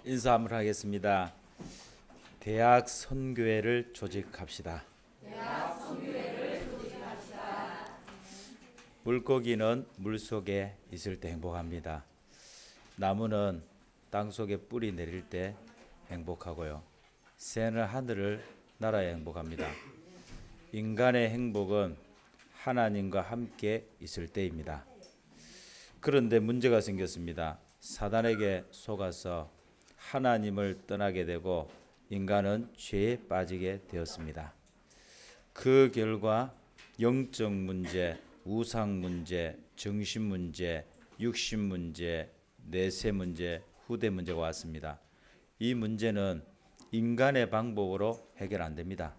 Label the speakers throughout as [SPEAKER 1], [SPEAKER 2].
[SPEAKER 1] 인사 한번 하겠습니다. 대학 선교회를 조직합시다. 물고기는 물속에 있을 때 행복합니다. 나무는 땅속에 뿌리 내릴 때 행복하고요. 새는 하늘을 날아야 행복합니다. 인간의 행복은 하나님과 함께 있을 때입니다. 그런데 문제가 생겼습니다. 사단에게 속아서 하나님을 떠나게 되고 인간은 죄에 빠지게 되었습니다. 그 결과 영적 문제, 우상 문제, 정신 문제, 육신 문제, 내세 문제, 후대 문제가 왔습니다. 이 문제는 인간의 방법으로 해결 안 됩니다.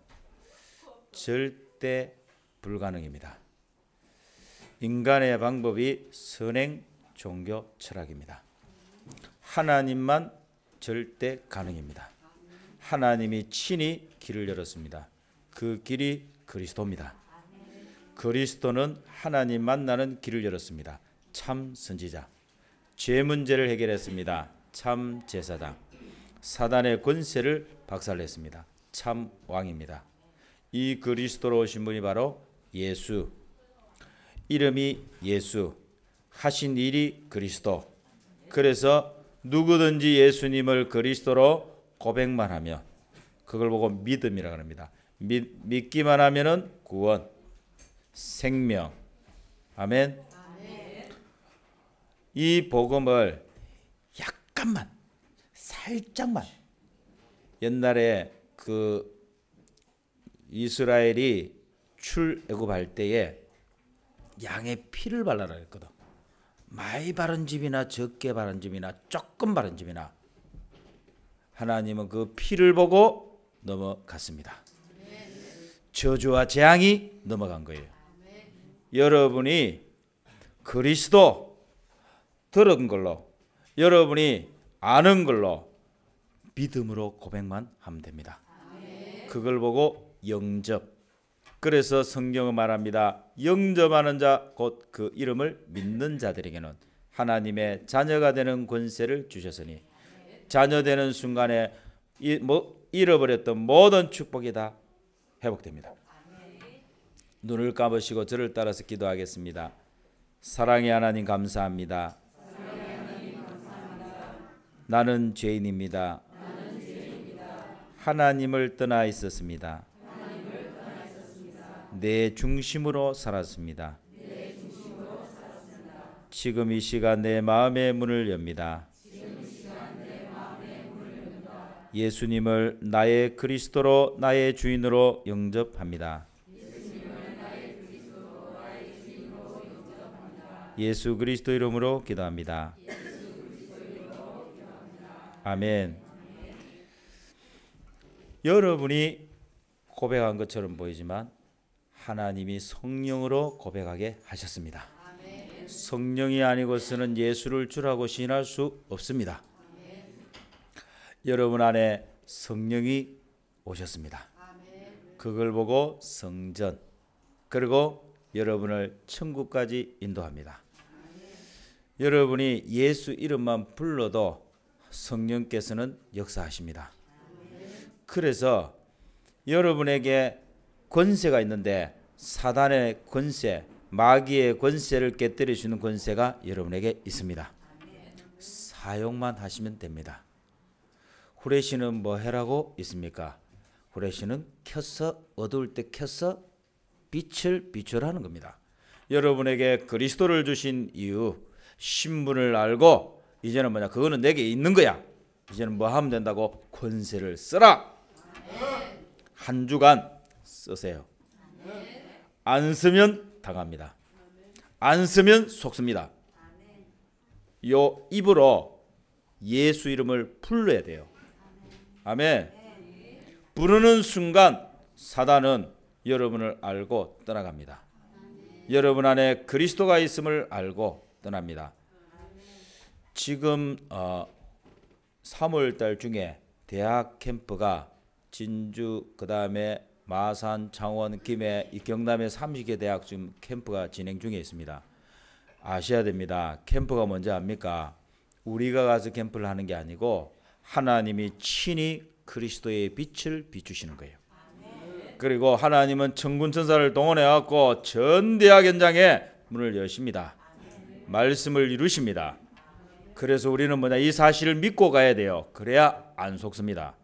[SPEAKER 1] 절대 불가능입니다. 인간의 방법이 선행 종교 철학입니다. 하나님만 절대 가능입니다. 하나님이 친히 길을 열었습니다. 그 길이 그리스도입니다. 그리스도는 하나님 만나는 길을 열었습니다. 참 선지자. 죄 문제를 해결했습니다. 참 제사장. 사단의 권세를 박살냈습니다. 참 왕입니다. 이 그리스도로 오신 분이 바로 예수. 이름이 예수. 하신 일이 그리스도. 그래서 누구든지 예수님을 그리스도로 고백만 하면 그걸 보고 믿음이라고 합니다. 믿기만 하면은 구원, 생명. 아멘. 이 복음을 약간만, 살짝만, 옛날에 그 이스라엘이 출애굽할 때에 양의 피를 발라라 했거든. 많이 바른 집이나 적게 바른 집이나 조금 바른 집이나 하나님은 그 피를 보고 넘어갔습니다. 저주와 재앙이 넘어간 거예요. 여러분이 그리스도 들은 걸로, 여러분이 아는 걸로 믿음으로 고백만 하면 됩니다. 그걸 보고 영접. 그래서 성경은 말합니다. 영접하는 자, 곧 그 이름을 믿는 자들에게는 하나님의 자녀가 되는 권세를 주셨으니 자녀되는 순간에 잃어버렸던 모든 축복이 다 회복됩니다. 눈을 감으시고 저를 따라서 기도하겠습니다. 사랑의 하나님 감사합니다. 나는 죄인입니다. 하나님을 떠나 있었습니다. 내 중심으로 살았습니다. 지금 이 시간 내 마음의 문을 엽니다. 예수님을 나의 그리스도로 나의 주인으로 영접합니다. 예수 그리스도 이름으로 기도합니다. 아멘. 여러분이 고백한 것처럼 보이지만 하나님이 성령으로 고백하게 하셨습니다. 성령이 아니고서는 예수를 주라고 시인할 수 없습니다. 여러분 안에 성령이 오셨습니다. 그걸 보고 성전, 그리고 여러분을 천국까지 인도합니다. 여러분이 예수 이름만 불러도 성령께서는 역사하십니다. 그래서 여러분에게 권세가 있는데 사단의 권세, 마귀의 권세를 깨뜨려 주는 권세가 여러분에게 있습니다. 사용만 하시면 됩니다. 후레쉬는 뭐 해라고 있습니까? 후레쉬는 켜서 어두울 때 켜서 빛을 비추라는 겁니다. 여러분에게 그리스도를 주신 이유, 신분을 알고 이제는 뭐냐? 그거는 내게 있는 거야. 이제는 뭐 하면 된다고? 권세를 쓰라. 한 주간 쓰세요. 안 쓰면 당합니다. 안 쓰면 속습니다. 요 입으로 예수 이름을 불러야 돼요. 아멘. 부르는 순간 사단은 여러분을 알고 떠나갑니다. 여러분 안에 그리스도가 있음을 알고 떠납니다. 지금 3월달 중에 대학 캠프가 진주, 그 다음에 마산, 창원, 김해, 이 경남의 30개 대학 지금 캠프가 진행 중에 있습니다. 아셔야 됩니다. 캠프가 뭔지 압니까? 우리가 가서 캠프를 하는 게 아니고 하나님이 친히 그리스도의 빛을 비추시는 거예요. 그리고 하나님은 천군 천사를 동원해 갖고 전 대학 현장에 문을 여십니다. 말씀을 이루십니다. 그래서 우리는 이 사실을 믿고 가야 돼요. 그래야 안 속습니다.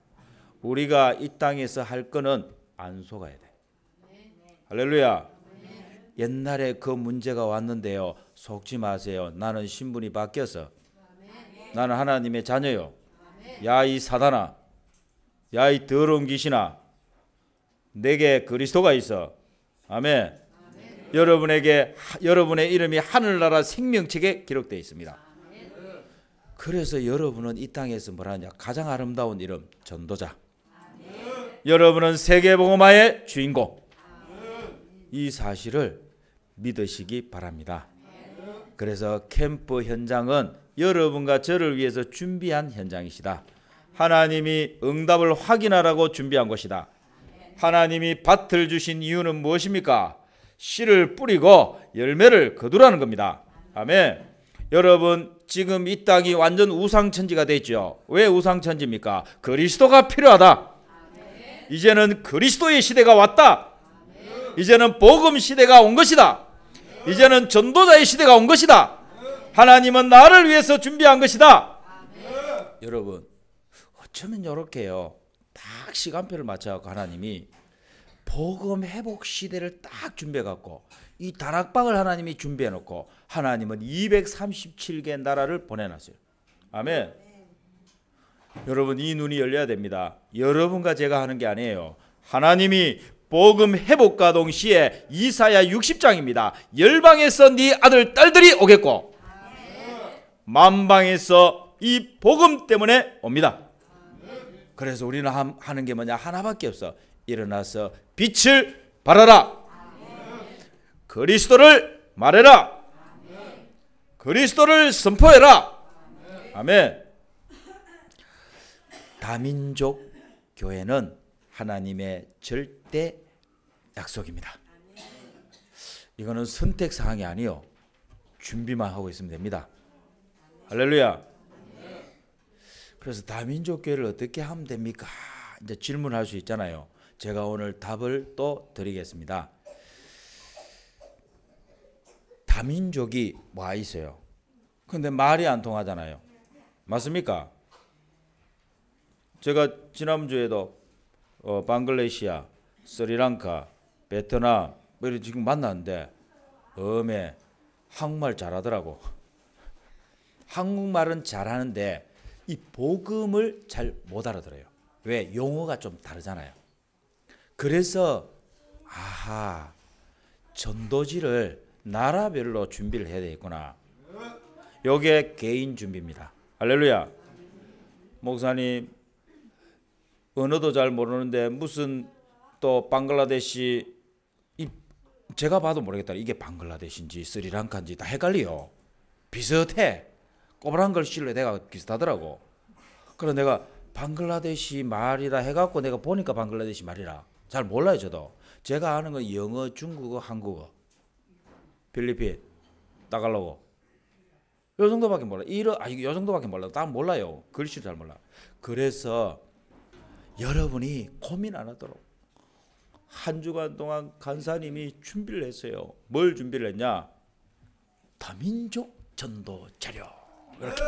[SPEAKER 1] 우리가 이 땅에서 할 거는 안 속아야 돼. 할렐루야. 옛날에 그 문제가 왔는데요, 속지 마세요. 나는 신분이 바뀌어서, 나는 하나님의 자녀요. 야 이 사단아, 야 이 더러운 귀신아, 내게 그리스도가 있어. 아멘. 여러분에게 여러분의 이름이 하늘나라 생명책에 기록되어 있습니다. 그래서 여러분은 이 땅에서 뭐라냐, 가장 아름다운 이름, 전도자. 여러분은 세계복음화의 주인공. 이 사실을 믿으시기 바랍니다. 그래서 캠프 현장은 여러분과 저를 위해서 준비한 현장이시다. 하나님이 응답을 확인하라고 준비한 것이다. 하나님이 밭을 주신 이유는 무엇입니까? 씨를 뿌리고 열매를 거두라는 겁니다. 아멘. 여러분, 지금 이 땅이 완전 우상천지가 됐죠. 왜 우상천지입니까? 그리스도가 필요하다. 이제는 그리스도의 시대가 왔다. 이제는 복음 시대가 온 것이다. 이제는 전도자의 시대가 온 것이다. 하나님은 나를 위해서 준비한 것이다. 여러분, 어쩌면 이렇게요, 딱 시간표를 맞춰갖고 하나님이 복음 회복 시대를 딱 준비해갖고 이 다락방을 하나님이 준비해놓고 하나님은 237개 나라를 보내놨어요. 아멘. 여러분, 이 눈이 열려야 됩니다. 여러분과 제가 하는 게 아니에요. 하나님이 복음 회복과 동시에 이사야 60장입니다. 열방에서 네 아들 딸들이 오겠고 만방에서 이 복음 때문에 옵니다. 그래서 우리는 하는 게 뭐냐, 하나밖에 없어. 일어나서 빛을 발하라. 그리스도를 말해라. 그리스도를 선포해라. 아멘. 다민족 교회는 하나님의 절대 약속입니다. 이거는 선택사항이 아니요, 준비만 하고 있으면 됩니다. 할렐루야. 그래서 다민족 교회를 어떻게 하면 됩니까? 이제 질문할 수 있잖아요. 제가 오늘 답을 또 드리겠습니다. 다민족이 와 있어요. 근데 말이 안 통하잖아요. 맞습니까? 제가 지난주에도 방글라데시아, 스리랑카, 베트남 지금 만났는데 한국말 잘하더라고. 한국말은 잘하는데 이 복음을 잘 못 알아들어요. 왜? 용어가 좀 다르잖아요. 그래서 전도지를 나라별로 준비를 해야 되겠구나. 이게 개인 준비입니다. 할렐루야. 목사님, 언어도 잘 모르는데 무슨 또 방글라데시, 제가 봐도 모르겠다. 이게 방글라데시인지 스리랑카인지 다 헷갈려요. 비슷해. 꼬부란 글씨로 내가 비슷하더라고. 그래서 내가 방글라데시 말이라 해갖고 내가 보니까 방글라데시 말이라 잘 몰라요. 저도 제가 아는 건 영어, 중국어, 한국어, 필리핀, 따갈로그 요 정도밖에 몰라. 요 정도밖에 몰라. 다 몰라요. 글씨를 잘 몰라. 그래서 여러분이 고민 안 하도록 한 주간 동안 간사님이 준비를 했어요. 뭘 준비를 했냐? 다민족 전도 자료 이렇게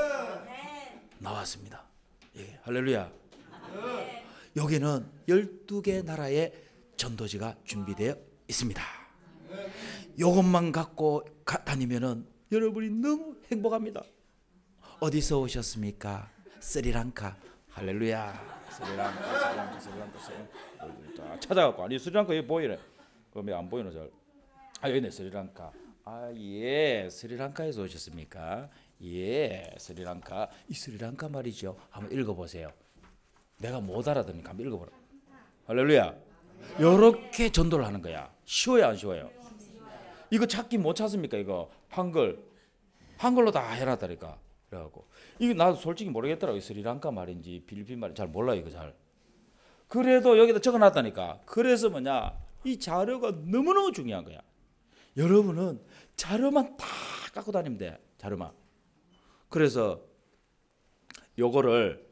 [SPEAKER 1] 나왔습니다. 예, 할렐루야. 여기는 12개 나라의 전도지가 준비되어 있습니다. 이것만 갖고 다니면은 여러분이 너무 행복합니다. 어디서 오셨습니까? 스리랑카. 할렐루야. 스리랑카. 찾아갖고, 아니 스리랑카 여기 보이네. 그럼 안 보이노 잘? 여기 있네, 스리랑카. 예, 스리랑카에서 오셨습니까? 예, 스리랑카. 이 스리랑카 말이죠. 한번 읽어보세요. 내가 못 알아듣으니까 한번 읽어보라. 할렐루야. 요렇게 전도를 하는 거야. 쉬워요, 안 쉬워요? 이거 찾기 못 찾습니까? 이거 한글로 다 해놨다니까. 그래갖고 이거 나도 솔직히 모르겠더라고. 스리랑카 말인지 필리핀 말인지 잘 몰라. 이거 잘. 그래도 여기다 적어놨다니까. 그래서 뭐냐, 이 자료가 너무너무 중요한 거야. 여러분은 자료만 다 갖고 다니면 돼. 자료만. 그래서 요거를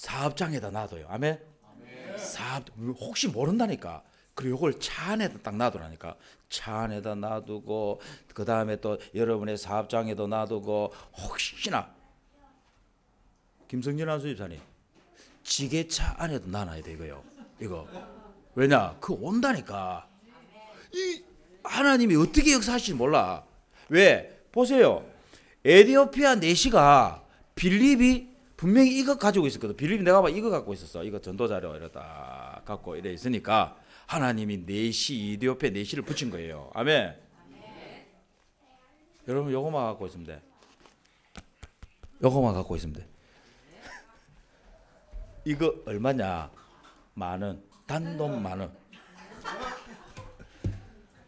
[SPEAKER 1] 사업장에다 놔둬요. 아멘. 사업 혹시 모른다니까. 그리고 이걸 차 안에다 딱 놔두라니까. 차 안에다 놔두고 그 다음에 또 여러분의 사업장에도 놔두고 혹시나 김성진 안수집사님 지게차 안에도 놔놔야 돼 이거요. 이거 왜냐? 그 온다니까. 이 하나님이 어떻게 역사하실지 몰라. 왜? 보세요. 에티오피아 내시가 빌립이 분명히 이거 가지고 있었거든. 빌립이 내가 봐 이거 갖고 있었어. 이거 전도자료 이러다 갖고 이래 있으니까 하나님이 내시 에티오피아 내시를 붙인 거예요. 아멘. 여러분 요거만 갖고 있으면 돼. 요거만 갖고 있으면 돼. 이거 얼마냐? 10,000원. 단돈 10,000원.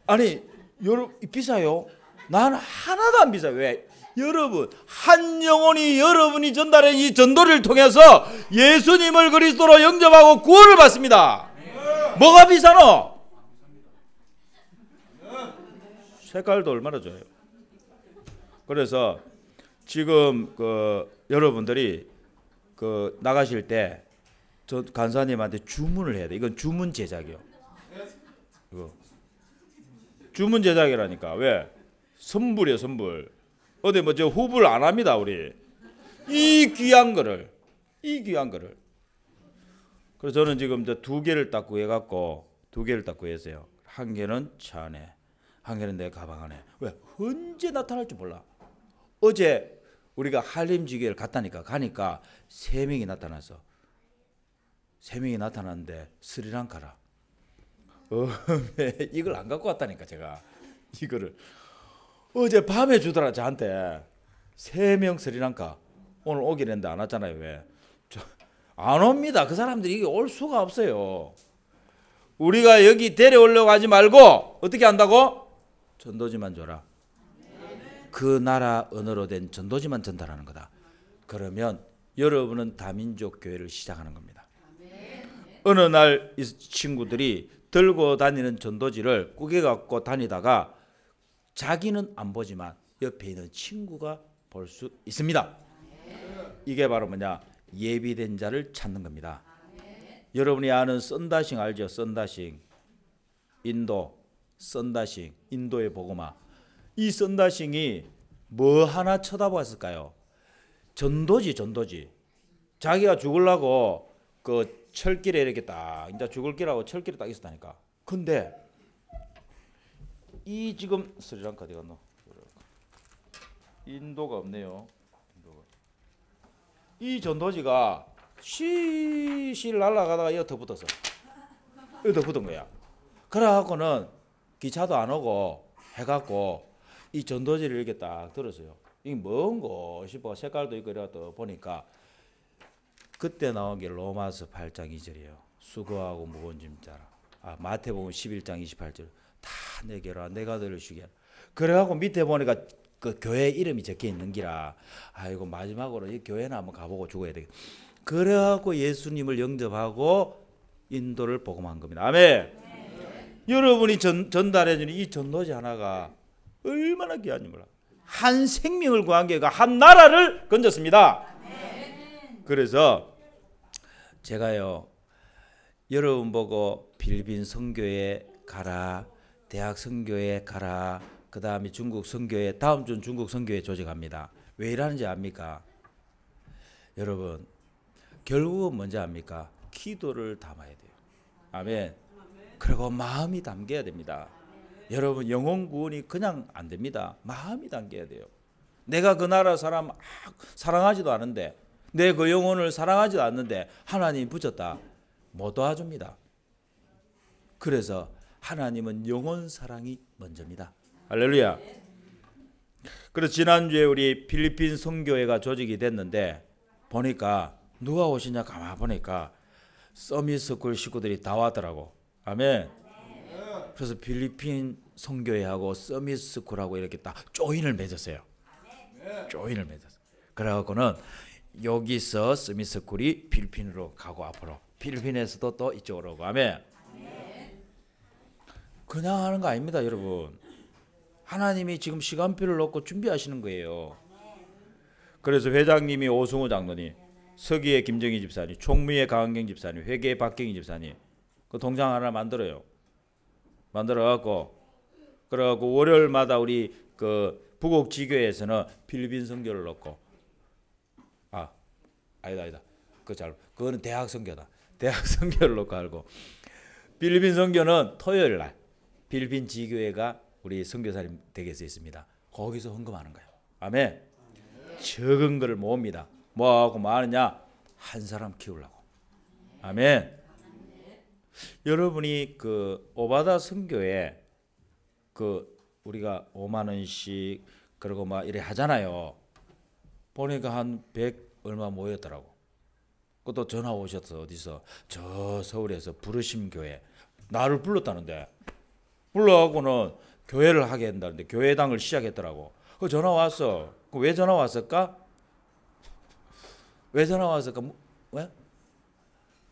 [SPEAKER 1] 아니 여러분 비싸요? 나는 하나도 안 비싸요. 왜? 여러분 한 영혼이 여러분이 전달한 이 전도를 통해서 예수님을 그리스도로 영접하고 구원을 받습니다. 뭐가 비싸노? 색깔도 얼마나 좋아요. 그래서 지금 여러분들이 나가실 때 저 간사님한테 주문을 해야 돼. 이건 주문 제작이요. 이거 주문 제작이라니까. 왜? 선불이에요, 선불. 어디 뭐 저 후불 안 합니다, 우리. 이 귀한 거를. 그래서 저는 지금 저 2개를 딱 구해갖고 2개를 딱 구했어요. 한 개는 차 안에, 한 개는 내 가방 안에. 왜? 언제 나타날지 몰라. 어제 우리가 한림지교회를 갔다니까. 가니까 3명이 나타났어. 3명이 나타났는데 스리랑카라. 이걸 안 갖고 왔다니까 제가. 이거를 어제 밤에 주더라 저한테. 3명 스리랑카. 오늘 오기로 했는데 안 왔잖아요. 왜? 안 옵니다. 그 사람들이 이게 올 수가 없어요. 우리가 여기 데려오려고 하지 말고 어떻게 한다고? 전도지만 줘라. 그 나라 언어로 된 전도지만 전달하는 거다. 그러면 여러분은 다민족 교회를 시작하는 겁니다. 어느 날 이 친구들이 들고 다니는 전도지를 꾸겨 갖고 다니다가 자기는 안 보지만 옆에 있는 친구가 볼 수 있습니다. 이게 바로 뭐냐? 예비된 자를 찾는 겁니다. 여러분이 아는 썬다싱 알죠? 썬다싱. 인도 썬다싱. 인도의 복음화. 이 썬다싱이 뭐 하나 쳐다봤을까요? 전도지. 자기가 죽으려고 그 철길에 이렇게 딱 이제 죽을 길하고 철길에 딱 있었다니까. 근데 이 지금 스리랑카 어디 갔노? 인도가 없네요. 이 전도지가 시실 날아가다가 이거 붙었어. 이거 붙은 거야. 그래갖고는 기차도 안 오고 해갖고 이 전도지를 이렇게 딱 들었어요. 이게 뭔고 싶어 색깔도 있고 이래서 보니까 그때 나온 게 로마서 8장 2절이에요. 수고하고 무거운 짐 자라. 마태복음 11장 28절. 다 내게라 내가 너를 쉬게. 그래갖고 밑에 보니까 그 교회 이름이 적혀 있는 기라. 아이고 마지막으로 이 교회나 한번 가보고 죽어야 되겠다. 그래갖고 예수님을 영접하고 인도를 복음한 겁니다. 아멘. 여러분이 전달해주는 이 전도지 하나가 얼마나 귀한지 몰라. 한 생명을 구한 게가 한 나라를 건졌습니다. 그래서 제가요 여러분 보고 필리핀 선교회 가라, 대학 선교회 가라, 그 다음에 중국 선교회, 다음 주는 중국 선교회 조직합니다. 왜 이러는지 압니까? 여러분 결국은 뭔지 압니까? 기도를 담아야 돼요. 아멘. 그리고 마음이 담겨야 됩니다. 여러분 영혼 구원이 그냥 안 됩니다. 마음이 담겨야 돼요. 내가 그 나라 사람 사랑하지도 않은데, 내 그 영혼을 사랑하지도 않는데 하나님이 붙였다. 못 도와줍니다. 그래서 하나님은 영혼 사랑이 먼저입니다. 할렐루야. 그래서 지난주에 우리 필리핀 선교회가 조직이 됐는데 보니까 누가 오시냐 가만 보니까 서밋스쿨 식구들이 다 왔더라고. 아멘. 그래서 필리핀 선교회하고 서밋스쿨하고 이렇게 딱 조인을 맺었어요. 조인을 맺었어요. 그래갖고는 여기서 서밋스쿨이 필리핀으로 가고 앞으로 필리핀에서도 또 이쪽으로 오고. 아멘. 그냥 하는 거 아닙니다, 여러분. 하나님이 지금 시간표를 놓고 준비하시는 거예요. 그래서 회장님이 오승호 장로님 서기의 김정희 집사님, 총무의 강한경 집사님, 회계의 박경희 집사님 그 동장 하나 만들어요. 만들어갖고 그래갖고 월요일마다 우리 그 부곡지교에서는 필리핀 선교를 넣고 아니다 그거는 대학 선교다. 대학 선교를 놓고 알고 필리핀 선교는 토요일 날 필리핀 지교회가 우리 선교사님 댁에서 있습니다. 거기서 헌금하는 거예요. 아멘. 적은 거를 모읍니다. 뭐하고 하느냐? 한 사람 키우려고. 아멘. 여러분이 그 오바다 선교에 그 우리가 5만 원씩 그리고 막 이래 하잖아요. 보니까 한 100 얼마 모였더라고. 그것도 전화 오셨어. 어디서? 저 서울에서 부르심 교회. 나를 불렀다는데 불러갖고는 교회를 하게 한다는데 교회당을 시작했더라고. 그 전화 왔어. 그 왜 전화 왔을까? 왜 전화 왔을까? 왜?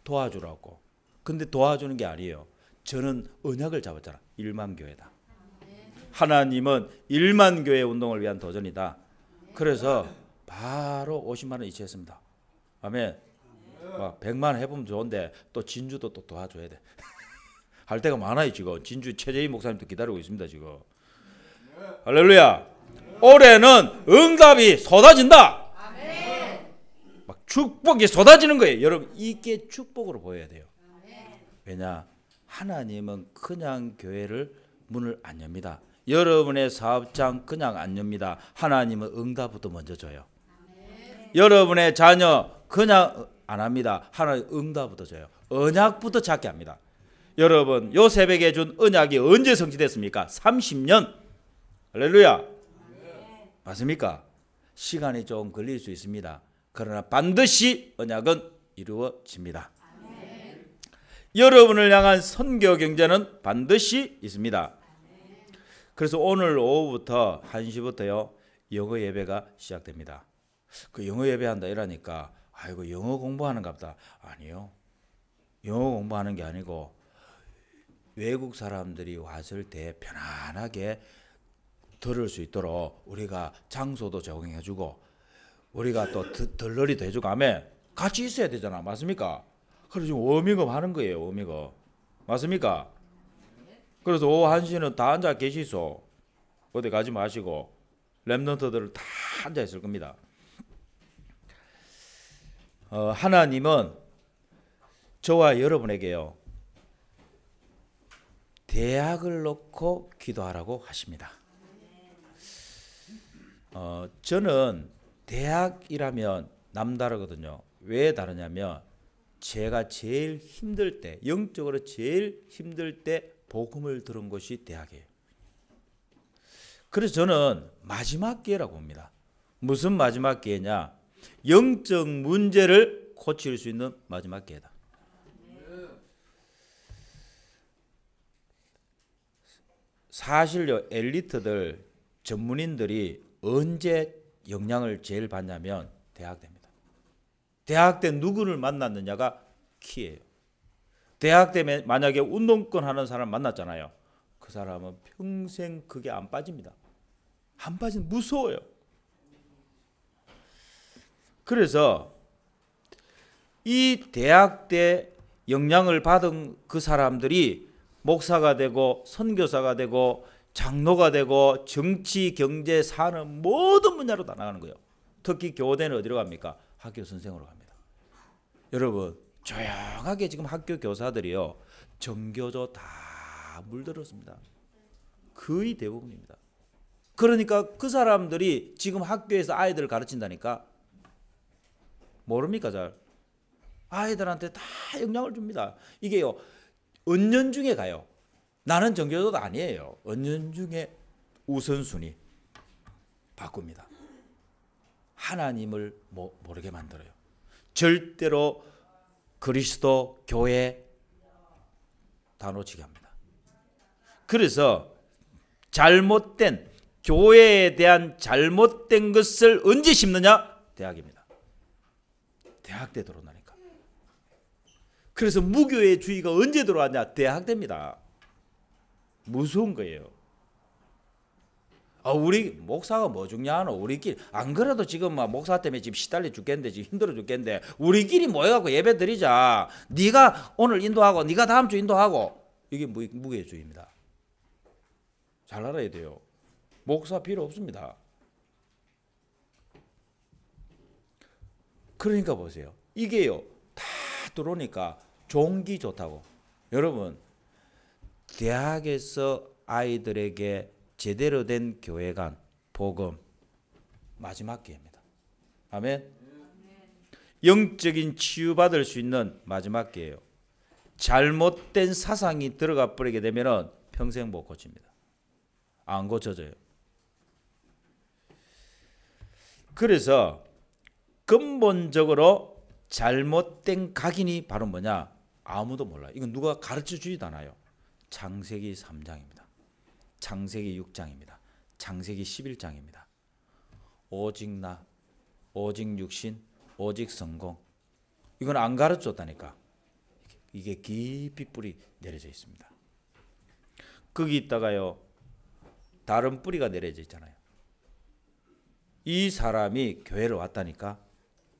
[SPEAKER 1] 도와주라고. 근데 도와주는 게 아니에요. 저는 언약을 잡았잖아. 1만 교회다. 하나님은 1만 교회 운동을 위한 도전이다. 그래서 바로 50만 원 이체했습니다. 아멘. 막 100만 해보면 좋은데 또 진주도 또 도와줘야 돼. 할 때가 많아요 지금. 진주 최재희 목사님도 기다리고 있습니다 지금. 할렐루야. 올해는 응답이 쏟아진다. 막 축복이 쏟아지는 거예요. 여러분 이게 축복으로 보여야 돼요. 왜냐? 하나님은 그냥 교회를 문을 안 엽니다. 여러분의 사업장 그냥 안 엽니다. 하나님은 응답부터 먼저 줘요. 여러분의 자녀 그냥 안 합니다. 하나님 응답부터 줘요. 언약부터 찾게 합니다. 여러분 요 새벽에 준 언약이 언제 성취됐습니까? 30년. 할렐루야. 맞습니까? 시간이 좀 걸릴 수 있습니다. 그러나 반드시 언약은 이루어집니다. 여러분을 향한 선교 경제는 반드시 있습니다. 그래서 오늘 오후부터 1시부터요 영어 예배가 시작됩니다. 그 영어 예배한다 이러니까 아이고 영어 공부하는가 보다. 아니요. 영어 공부하는 게 아니고 외국 사람들이 왔을 때 편안하게 들을 수 있도록 우리가 장소도 제공해주고 우리가 또 덜러리도 해주고 하면 같이 있어야 되잖아. 맞습니까? 그래서 지금 워밍업 하는 거예요. 워밍업. 맞습니까? 그래서 오후 1시는 다 앉아 계시소. 어디 가지 마시고 렘넌트들을 다 앉아 있을 겁니다. 하나님은 저와 여러분에게요 대학을 놓고 기도하라고 하십니다. 저는 대학이라면 남다르거든요. 왜 다르냐면 제가 제일 힘들 때, 영적으로 제일 힘들 때 복음을 들은 곳이 대학이에요. 그래서 저는 마지막 기회라고 봅니다. 무슨 마지막 기회냐? 영적 문제를 고칠 수 있는 마지막 기회다. 사실요, 엘리트들, 전문인들이 언제 영향을 제일 받냐면 대학 때입니다. 대학 때 누구를 만났느냐가 키예요. 대학 때 만약에 운동권 하는 사람 만났잖아요. 그 사람은 평생 그게 안 빠집니다. 안 빠지면 무서워요. 그래서 이 대학 때 영향을 받은 그 사람들이 목사가 되고 선교사가 되고 장로가 되고 정치, 경제, 산업 모든 분야로 다 나가는 거예요. 특히 교대는 어디로 갑니까? 학교 선생으로 갑니다. 여러분 조용하게 지금 학교 교사들이요 정교조 다 물들었습니다. 거의 대부분입니다. 그러니까 그 사람들이 지금 학교에서 아이들을 가르친다니까 모릅니까? 잘 아이들한테 다 영향을 줍니다. 이게요 은연중에 가요. 나는 정교조도 아니에요. 은연중에 우선순위 바꿉니다. 하나님을 모르게 만들어요. 절대로 그리스도 교회 다 놓치게 합니다. 그래서 잘못된 교회에 대한 잘못된 것을 언제 심느냐? 대학입니다. 대학 때 들어온다니까. 그래서 무교회주의가 언제 들어왔냐? 대학 때입니다. 무서운 거예요. 우리 목사가 뭐 중요하노? 우리끼리 안 그래도 지금 막 목사 때문에 지금 시달려 죽겠는데 지금 힘들어 죽겠는데 우리끼리 모여갖고 예배 드리자. 네가 오늘 인도하고 네가 다음 주 인도하고. 이게 무게주의입니다. 잘 알아야 돼요. 목사 필요 없습니다. 그러니까 보세요. 이게요 다 들어오니까 종기 좋다고. 여러분 대학에서 아이들에게 제대로 된 교회관 복음 마지막 기회입니다. 아멘. 영적인 치유받을 수 있는 마지막 기회예요. 잘못된 사상이 들어가 버리게 되면 평생 못 고칩니다. 안 고쳐져요. 그래서 근본적으로 잘못된 각인이 바로 뭐냐? 아무도 몰라요. 이건 누가 가르쳐 주지도 않아요. 창세기 3장입니다. 창세기 6장입니다. 창세기 11장입니다. 오직 나, 오직 육신, 오직 성공. 이건 안 가르쳐줬다니까. 이게 깊이 뿌리 내려져 있습니다. 거기 있다가요 다른 뿌리가 내려져 있잖아요. 이 사람이 교회를 왔다니까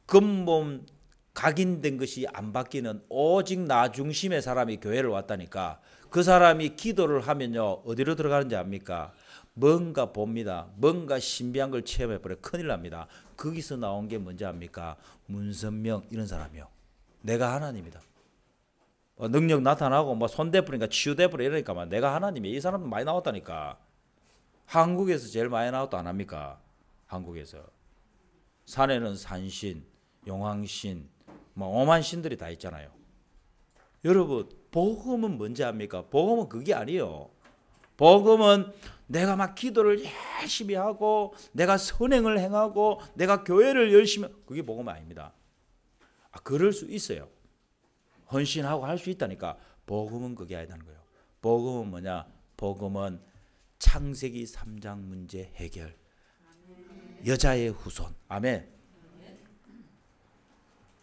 [SPEAKER 1] 근본 각인된 것이 안 바뀌는 오직 나 중심의 사람이 교회를 왔다니까 그 사람이 기도를 하면요 어디로 들어가는지 압니까? 뭔가 봅니다. 뭔가 신비한 걸 체험해버려 큰일 납니다. 거기서 나온 게 뭔지 압니까? 문선명 이런 사람이요. 내가 하나님이다. 능력 나타나고 뭐 손대버리니까 치유대버려 이러니까 막 내가 하나님이야. 이 사람은 많이 나왔다니까. 한국에서 제일 많이 나왔다 안 합니까? 한국에서. 산에는 산신, 용왕신, 뭐 오만 신들이 다 있잖아요. 여러분 복음은 뭔지 압니까? 복음은 그게 아니에요. 복음은 내가 막 기도를 열심히 하고 내가 선행을 행하고 내가 교회를 열심히 그게 복음 아닙니다. 그럴 수 있어요. 헌신하고 할 수 있다니까. 복음은 그게 아니라는 거예요. 복음은 뭐냐? 복음은 창세기 3장 문제 해결. 여자의 후손. 아멘.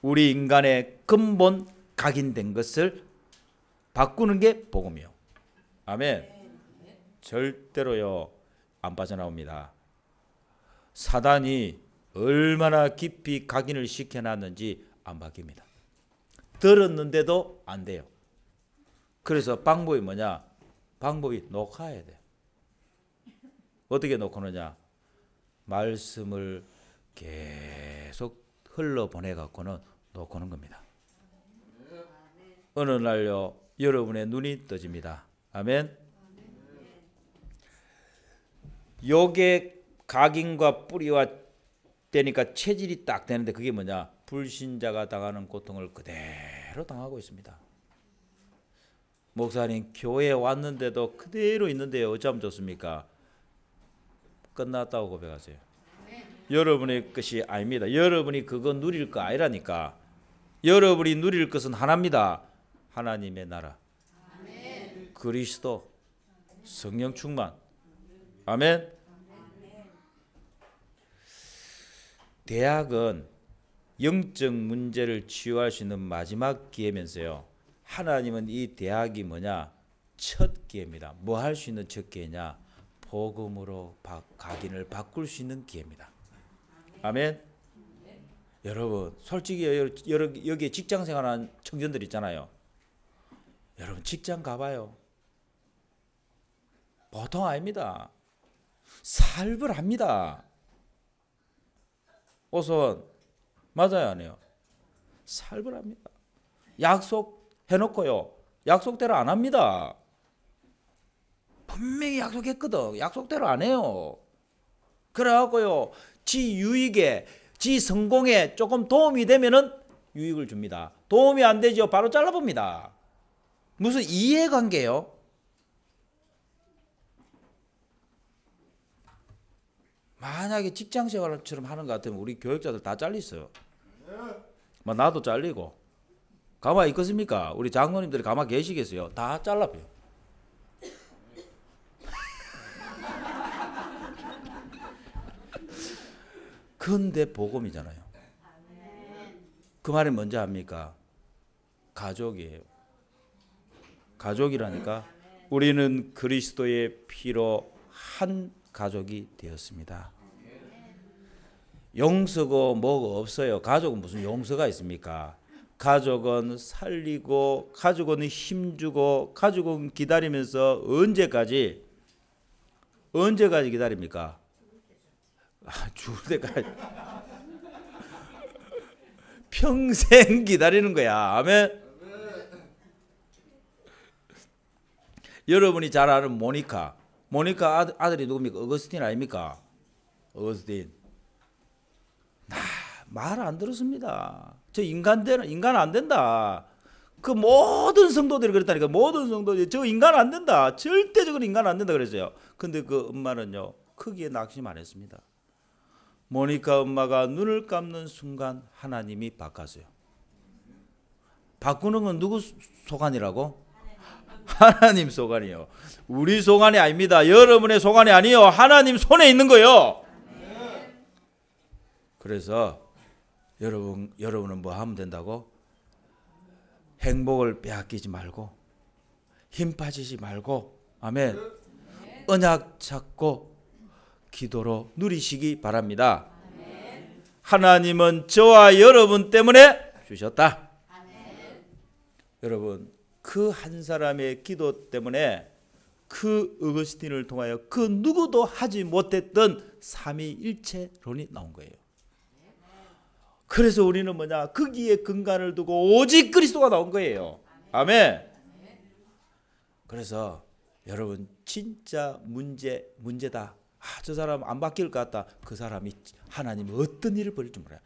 [SPEAKER 1] 우리 인간의 근본 각인된 것을 바꾸는 게 복음이요. 아멘. 절대로요 안 빠져나옵니다. 사단이 얼마나 깊이 각인을 시켜놨는지 안 바뀝니다. 들었는데도 안 돼요. 그래서 방법이 뭐냐? 방법이 녹화해야 돼요. 어떻게 녹화하느냐? 말씀을 계속 흘러보내갖고는 녹화하는 겁니다. 어느 날요 여러분의 눈이 떠집니다. 아멘. 요게 각인과 뿌리와 되니까 체질이 딱 되는데 그게 뭐냐? 불신자가 당하는 고통을 그대로 당하고 있습니다. 목사님 교회에 왔는데도 그대로 있는데요. 어쩌면 좋습니까? 끝났다고 고백하세요. 여러분의 것이 아닙니다. 여러분이 그거 누릴 거 아니라니까. 여러분이 누릴 것은 하나입니다. 하나님의 나라. 아멘. 그리스도 성령 충만. 아멘. 대학은 영적 문제를 치유할 수 있는 마지막 기회면서요. 하나님은 이 대학이 뭐냐? 첫 기회입니다. 뭐 할 수 있는 첫 기회냐? 복음으로 각인을 바꿀 수 있는 기회입니다. 아멘. 여러분 솔직히 여기 직장 생활하는 청년들 있잖아요. 여러분 직장 가봐요. 보통 아닙니다. 살벌합니다. 오손 맞아요 안 해요? 살벌합니다. 약속해놓고요 약속대로 안 합니다. 분명히 약속했거든. 약속대로 안 해요. 그래갖고요 지 유익에 지 성공에 조금 도움이 되면은 유익을 줍니다. 도움이 안 되죠. 바로 잘라봅니다. 무슨 이해관계요? 만약에 직장생활처럼 하는 것 같으면 우리 교육자들 다 잘렸어요. 나도 잘리고. 가만히 있겠습니까? 우리 장로님들이 가만히 계시겠어요? 다 잘라버려. 근데 복음이잖아요. 그 말이 뭔지 압니까? 가족이에요. 가족이라니까. 우리는 그리스도의 피로 한 가족이 되었습니다. 용서고 뭐가 없어요. 가족은 무슨 용서가 있습니까? 가족은 살리고, 가족은 힘주고, 가족은 기다리면서 언제까지 기다립니까? 죽을 때까지. 평생 기다리는 거야. 아멘. 여러분이 잘 아는 모니카 아들이 누굽니까? 어거스틴 아닙니까? 어거스틴. 말 안 들었습니다. 저 인간 안 된다. 그 모든 성도들이 그랬다니까. 모든 성도들이 저 인간 안 된다. 절대적으로 인간 안 된다 그랬어요. 근데 그 엄마는요, 크게 낙심 안 했습니다. 모니카 엄마가 눈을 감는 순간 하나님이 바꿨어요. 바꾸는 건 누구 소관이라고? 하나님 소관이요. 우리 소관이 아닙니다. 여러분의 소관이 아니요. 하나님 손에 있는 거요. 그래서 여러분은 뭐 하면 된다고? 행복을 빼앗기지 말고, 힘 빠지지 말고, 아멘. 언약 찾고 기도로 누리시기 바랍니다. 하나님은 저와 여러분 때문에 주셨다. 여러분, 그 한 사람의 기도 때문에 그 어거스틴을 통하여 그 누구도 하지 못했던 삼위일체론이 나온 거예요. 그래서 우리는 뭐냐? 거기에 근간을 두고 오직 그리스도가 나온 거예요. 아멘. 그래서 여러분, 진짜 문제다. 저 사람 안 바뀔 것 같다. 그 사람이 하나님이 어떤 일을 벌일지 몰라요.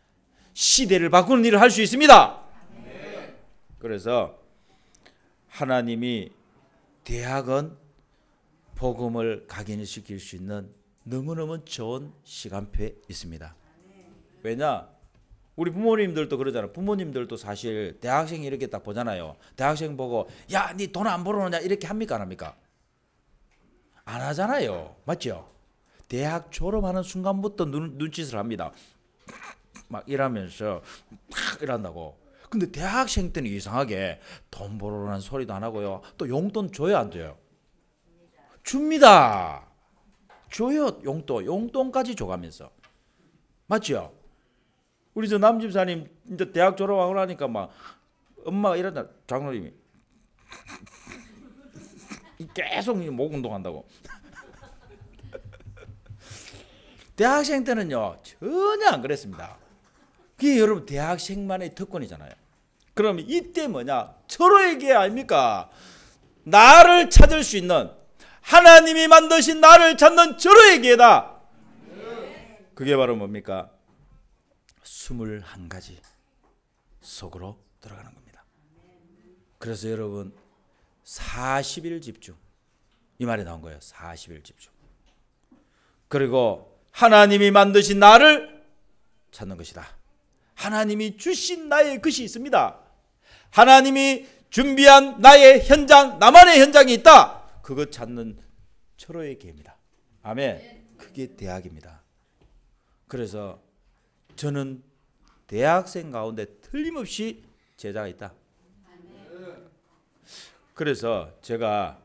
[SPEAKER 1] 시대를 바꾸는 일을 할 수 있습니다. 그래서 하나님이 대학은 복음을 각인시킬 수 있는 너무너무 좋은 시간표에 있습니다. 왜냐? 우리 부모님들도 그러잖아요. 부모님들도 사실 대학생이 이렇게 딱 보잖아요. 대학생 보고 야, 니 돈 안 벌어오냐 이렇게 합니까 안 합니까? 안 하잖아요. 맞죠? 대학 졸업하는 순간부터 눈짓을 합니다. 막 이러면서 막 이런다고. 근데 대학생 때는 이상하게 돈 벌어오라는 소리도 안 하고요. 또 용돈 줘요 안 줘요? 줍니다. 줘요. 용돈까지 줘가면서. 맞죠? 우리 저 남집사님 이제 대학 졸업하고 나니까 막 엄마가 이런다. 장로님이 계속 목 운동한다고. 대학생 때는요 전혀 안 그랬습니다. 그게 여러분 대학생만의 특권이잖아요. 그럼 이때 뭐냐? 서로의 기회 아닙니까? 나를 찾을 수 있는, 하나님이 만드신 나를 찾는 서로의 기회다. 그게 바로 뭡니까? 21가지 속으로 들어가는 겁니다. 그래서 여러분 40일 집중, 이 말이 나온 거예요. 40일 집중. 그리고 하나님이 만드신 나를 찾는 것이다. 하나님이 주신 나의 것이 있습니다. 하나님이 준비한 나의 현장, 나만의 현장이 있다. 그것 찾는 철호의 기회입니다. 아멘. 그게 대학입니다. 그래서 저는 대학생 가운데 틀림없이 제자가 있다. 그래서 제가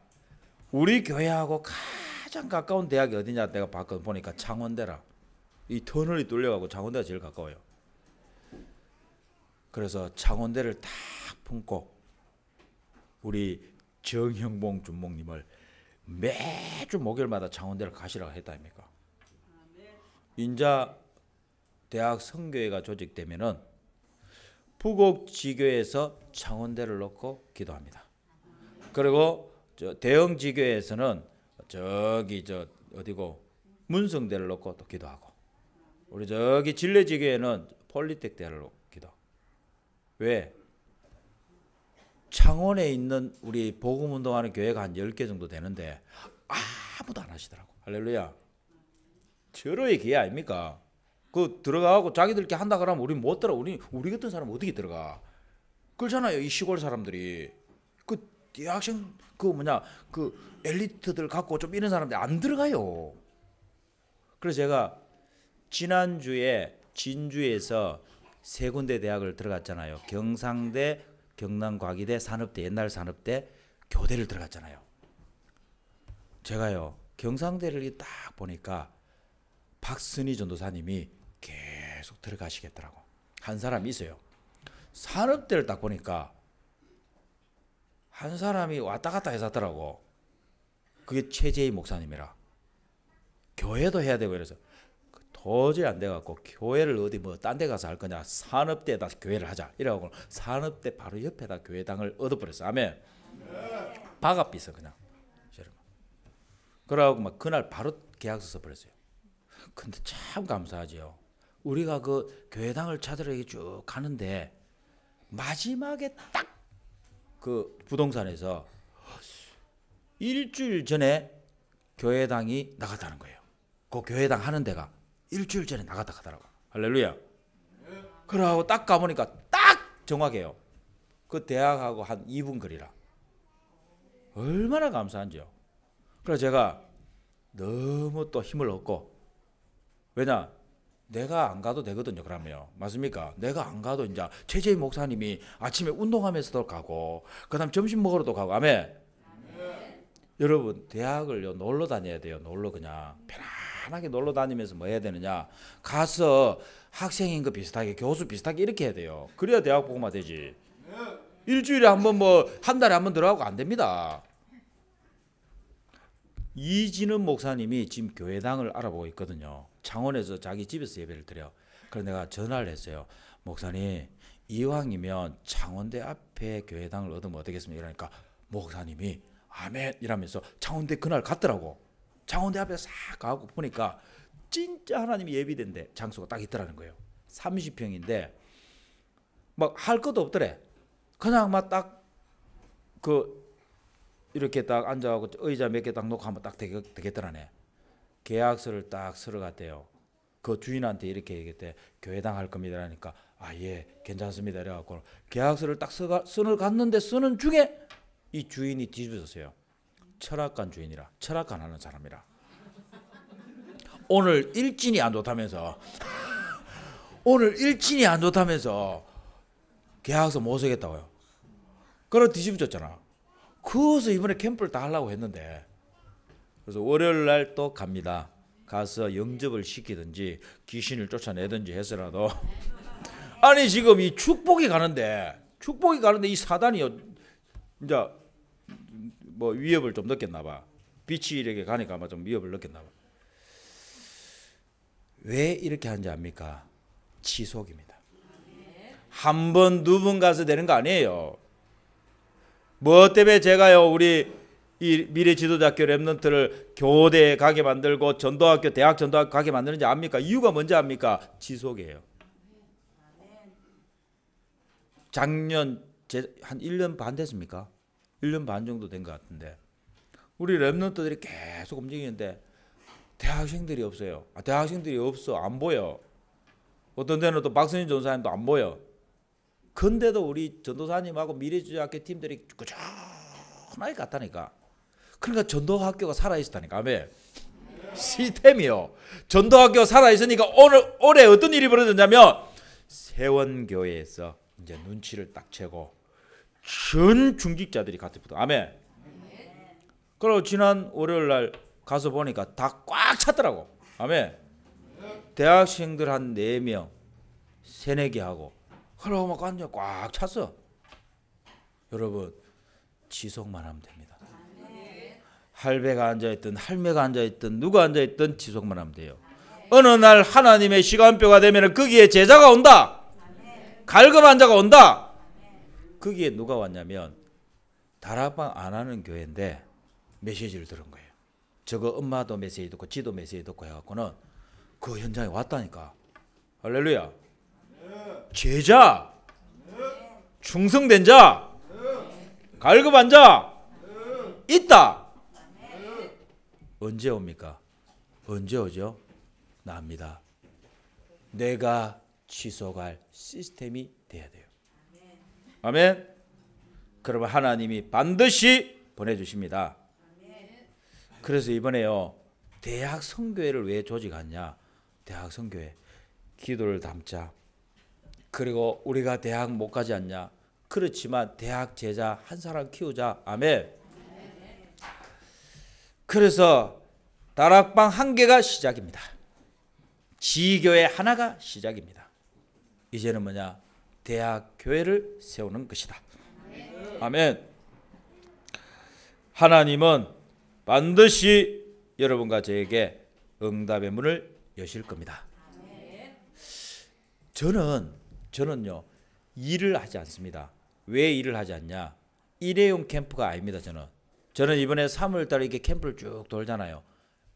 [SPEAKER 1] 우리 교회하고 가장 가까운 대학이 어디냐 내가 보니까 창원대라. 이 터널이 뚫려가고 창원대가 제일 가까워요. 그래서 창원대를 딱 품고 우리 정형봉 준목님을 매주 목요일마다 창원대를 가시라고 했다 아닙니까? 인자 대학 선교회가 조직되면은 부곡지교에서 창원대를 놓고 기도합니다. 그리고 대형 지교에서는 저기 어디고 문성대를 놓고 또 기도하고, 우리 저기 진례지교에는 폴리텍대를 놓고 기도. 왜? 창원에 있는 우리 복음운동하는 교회가 한 10개 정도 되는데 아무도 안 하시더라고. 할렐루야. 절호의 기회 아닙니까? 그 들어가고 자기들끼리 한다 그러면 우리 못 들어. 우리 같은 사람 어떻게 들어가? 그렇잖아요. 이 시골 사람들이 그 대학생 그 엘리트들 갖고 좀 이런 사람들 안 들어가요. 그래서 제가 지난주에 진주에서 3군데 대학을 들어갔잖아요. 경상대, 경남과기대, 산업대, 옛날 산업대 교대를 들어갔잖아요. 제가요 경상대를 딱 보니까 박선희 전도사님이 계속 들어가시겠더라고. 한 사람이 있어요. 산업대를 딱 보니까 한 사람이 왔다 갔다 해서더라고. 그게 최재희 목사님이라. 교회도 해야 되고 이래서 도저히 안 돼갖고 교회를 어디 뭐 딴 데 가서 할 거냐, 산업대에다 교회를 하자 이래갖고 산업대 바로 옆에다 교회당을 얻어버렸어. 아멘. 바가비서 그냥. 그래갖고 막 그날 바로 계약서 써버렸어요. 근데 참 감사하지요. 우리가 그 교회당을 찾으러 쭉 가는데 마지막에 딱 그 부동산에서 일주일 전에 교회당이 나갔다는 거예요. 그 교회당 하는 데가 일주일 전에 나갔다 가더라고. 할렐루야. 그러고 딱 가보니까 딱 정확해요. 그 대학하고 한 2분 거리라. 얼마나 감사한지요. 그래서 제가 너무 또 힘을 얻고, 왜냐 내가 안 가도 되거든요. 그러면 맞습니까? 내가 안 가도 이제 최재희 목사님이 아침에 운동하면서도 가고 그다음 점심 먹으러도 가고. 아멘. 여러분 대학을요 놀러 다녀야 돼요. 놀러 그냥 편안하게 놀러 다니면서 뭐 해야 되느냐, 가서 학생인 거 비슷하게 교수 비슷하게 이렇게 해야 돼요. 그래야 대학 보고만 되지. 일주일에 한 번 뭐 한 달에 한 번 들어가고 안 됩니다. 이진은 목사님이 지금 교회당을 알아보고 있거든요. 창원에서 자기 집에서 예배를 드려. 그래서 내가 전화를 했어요. 목사님 이왕이면 창원대 앞에 교회당을 얻으면 어떻겠습니까? 이러니까 목사님이 아멘 이러면서 창원대 그날 갔더라고. 창원대 앞에 싹 가고 보니까 진짜 하나님이 예비된데 장소가 딱 있더라는 거예요. 30평인데 막 할 것도 없더래. 그냥 막 딱 그 이렇게 딱 앉아가고 의자 몇 개 딱 놓고 하면 딱 되겠더라네. 계약서를 딱 쓰러 갔대요. 그 주인한테 이렇게 얘기했대. 교회당 할 겁니다. 하니까 아 예 괜찮습니다. 이래갖고 계약서를 딱 쓰러 갔는데 쓰는 중에 이 주인이 뒤집어졌어요. 철학관 주인이라. 철학관 하는 사람이라. 오늘 일진이 안 좋다면서 오늘 일진이 안 좋다면서 계약서 못 쓰겠다고요. 그래 뒤집어졌잖아. 그래서 이번에 캠프를 다 하려고 했는데, 그래서 월요일 날 또 갑니다. 가서 영접을 시키든지 귀신을 쫓아내든지 해서라도 아니 지금 이 축복이 가는데 이 사단이요 이제 뭐 위협을 좀 느꼈나 봐. 빛이 이렇게 가니까 아마 좀 위협을 느꼈나 봐. 왜 이렇게 하는지 압니까? 지속입니다. 한 번, 두 번 가서 되는 거 아니에요. 뭐 때문에 제가요 우리 이 미래 지도자학교 랩런트를 교대에 가게 만들고 전도학교, 대학 전도학교 가게 만드는지 압니까? 이유가 뭔지 압니까? 지속이에요. 작년 한 1년 반 됐습니까? 1년 반 정도 된 것 같은데 우리 랩런트들이 계속 움직이는데 대학생들이 없어요. 대학생들이 없어. 안 보여. 어떤 데는 또 박선희 전도사님도 안 보여. 근데도 우리 전도사님하고 미래지도학교 팀들이 꾸준하게 갔다니까. 그러니까 전도학교가 살아있었다니까. 아멘. 시스템이요. 전도학교가 살아있으니까 올해 어떤 일이 벌어졌냐면 세원교회에서 이제 눈치를 딱 채고 전 중직자들이 같이 붙어. 아멘. 그리고 지난 월요일 날 가서 보니까 다 꽉 찼더라고. 아멘. 대학생들 한 4명, 3, 4개 하고 그러고 막 완전 꽉 찼어. 여러분 지속만 하면 됩니다. 할배가 앉아있든 할매가 앉아있든 누가 앉아있든 지속만 하면 돼요. 어느 날 하나님의 시간표가 되면 거기에 제자가 온다. 갈급한 자가 온다. 거기에 누가 왔냐면 다락방 안 하는 교회인데 메시지를 들은 거예요. 저거 엄마도 메시지 듣고 지도 메시지 듣고 해갖고는 그 현장에 왔다니까. 할렐루야. 제자, 충성된 자, 갈급한 자 있다. 언제 옵니까? 언제 오죠? 납니다. 내가 지속할 시스템이 돼야 돼요. 아멘. 그러면 하나님이 반드시 보내주십니다. 그래서 이번에요 대학 선교회를 왜 조직하냐? 대학 선교회 기도를 담자. 그리고 우리가 대학 못 가지 않냐? 그렇지만 대학 제자 한 사람 키우자. 아멘. 그래서 다락방 한 개가 시작입니다. 지교회 하나가 시작입니다. 이제는 뭐냐? 대학 교회를 세우는 것이다. 아멘. 하나님은 반드시 여러분과 저에게 응답의 문을 여실 겁니다. 저는요 일을 하지 않습니다. 왜 일을 하지 않냐? 일회용 캠프가 아닙니다. 저는 이번에 3월달에 이렇게 캠프를 쭉 돌잖아요.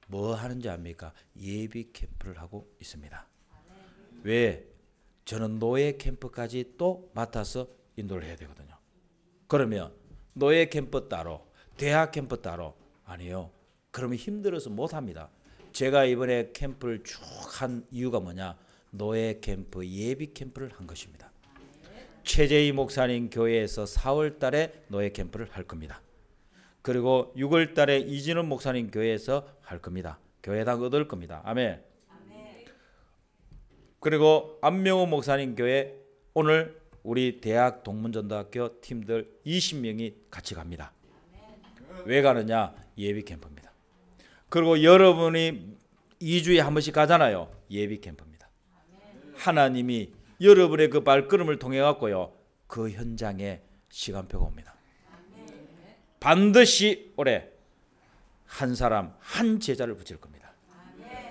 [SPEAKER 1] 뭐 하는지 압니까? 예비 캠프를 하고 있습니다. 왜? 저는 노예 캠프까지 또 맡아서 인도를 해야 되거든요. 그러면 노예 캠프 따로, 대학 캠프 따로, 아니요. 그러면 힘들어서 못합니다. 제가 이번에 캠프를 쭉 한 이유가 뭐냐? 노예 캠프, 예비 캠프를 한 것입니다. 최재희 목사님 교회에서 4월 달에 노예 캠프를 할 겁니다. 그리고 6월 달에 이진원 목사님 교회에서 할 겁니다. 교회당 얻을 겁니다. 아멘. 그리고 안명호 목사님 교회 오늘 우리 대학 동문전도학교 팀들 20명이 같이 갑니다. 왜 가느냐? 예비 캠프입니다. 그리고 여러분이 2주에 한 번씩 가잖아요. 예비 캠프입니다. 하나님이 여러분의 그 발걸음을 통해 갖고요, 그 현장에 시간표가 옵니다. 반드시 올해 한 사람 한 제자를 붙일 겁니다.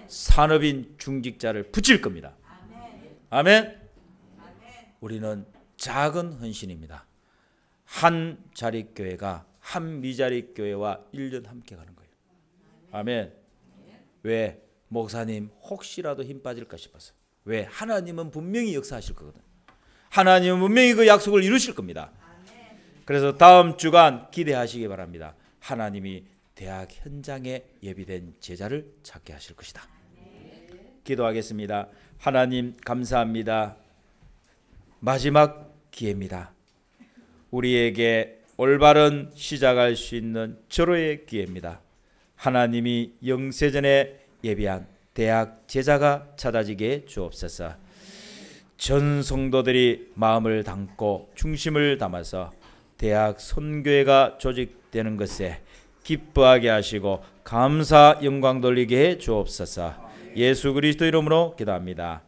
[SPEAKER 1] 산업인 중직자를 붙일 겁니다. 아멘. 우리는 작은 헌신입니다. 한 자립교회가 한 미자립교회와 1년 함께 가는 거예요. 아멘. 왜? 목사님 혹시라도 힘 빠질까 싶어서. 왜? 하나님은 분명히 역사하실 거거든. 하나님은 분명히 그 약속을 이루실 겁니다. 그래서 다음 주간 기대하시기 바랍니다. 하나님이 대학 현장에 예비된 제자를 찾게 하실 것이다. 기도하겠습니다. 하나님 감사합니다. 마지막 기회입니다. 우리에게 올바른 시작할 수 있는 절호의 기회입니다. 하나님이 영세전에 예비한 대학 제자가 찾아지게 주옵소서. 전 성도들이 마음을 담고 중심을 담아서 대학 선교회가 조직되는 것에 기뻐하게 하시고 감사 영광 돌리게 해 주옵소서. 예수 그리스도 이름으로 기도합니다.